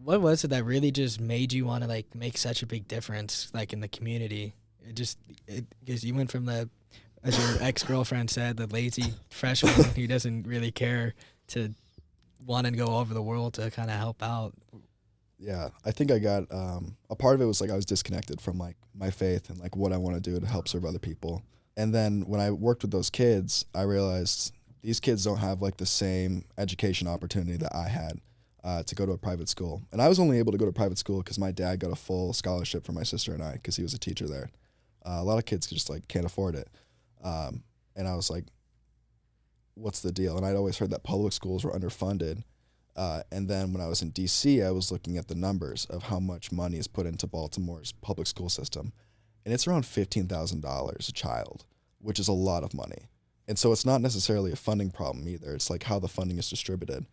what was it that really just made you want to like make such a big difference like in the community? It because you went from the, as your ex-girlfriend said, the lazy freshman who doesn't really care, to wanting to go over the world to kind of help out. Yeah, I think I got a part of it was like I was disconnected from like my faith and like what I want to do to help serve other people. And then when I worked with those kids, I realized these kids don't have like the same education opportunity that I had to go to a private school. And I was only able to go to private school because my dad got a full scholarship for my sister and I because he was a teacher there. A lot of kids just like can't afford it. And I was like, what's the deal? And I'd always heard that public schools were underfunded. And then when I was in D.C., I was looking at the numbers of how much money is put into Baltimore's public school system. And it's around $15,000 a child, which is a lot of money. And so it's not necessarily a funding problem either. It's like how the funding is distributed.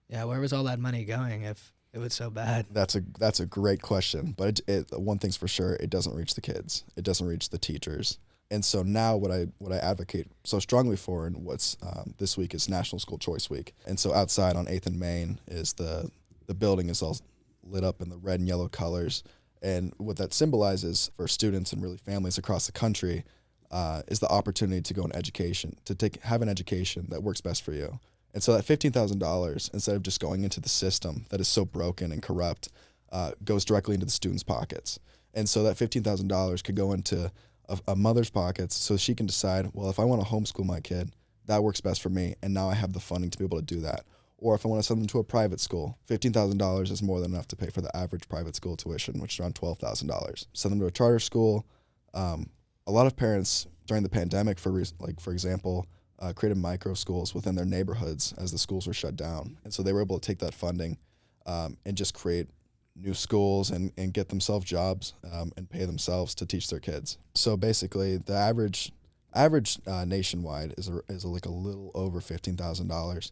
Yeah, where was all that money going if it was so bad? That's a great question. But one thing's for sure, it doesn't reach the kids. It doesn't reach the teachers. And so now what I advocate so strongly for, and what's this week is National School Choice Week. And so outside on 8th and Main is the building is all lit up in the red and yellow colors. And what that symbolizes for students and really families across the country is the opportunity to go in education, to have an education that works best for you. And so that $15,000, instead of just going into the system that is so broken and corrupt, goes directly into the students' pockets. And so that $15,000 could go into a mother's pockets so she can decide, well, if I want to homeschool my kid, that works best for me, and now I have the funding to be able to do that. Or if I want to send them to a private school, $15,000 is more than enough to pay for the average private school tuition, which is around $12,000. Send them to a charter school. A lot of parents during the pandemic, for example, created micro schools within their neighborhoods as the schools were shut down. And so they were able to take that funding and just create new schools and get themselves jobs and pay themselves to teach their kids. So basically, the average nationwide is like a little over $15,000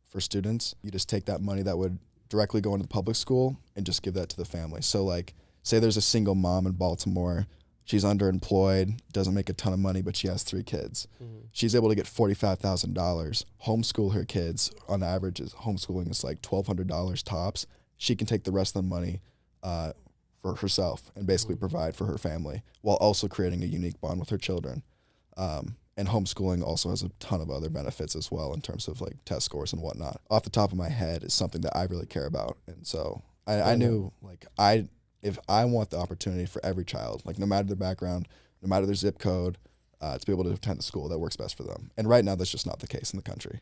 for students. You just take that money that would directly go into the public school and just give that to the family. So like, say there's a single mom in Baltimore. She's underemployed, doesn't make a ton of money, but she has 3 kids. Mm-hmm. She's able to get $45,000, homeschool her kids. On average, homeschooling is like $1,200 tops. She can take the rest of the money for herself and basically provide for her family while also creating a unique bond with her children. And homeschooling also has a ton of other benefits as well in terms of like test scores and whatnot. Off the top of my head is something that I really care about. And so I knew like if I want the opportunity for every child, like no matter their background, no matter their zip code, to be able to attend a school that works best for them. And right now that's just not the case in the country.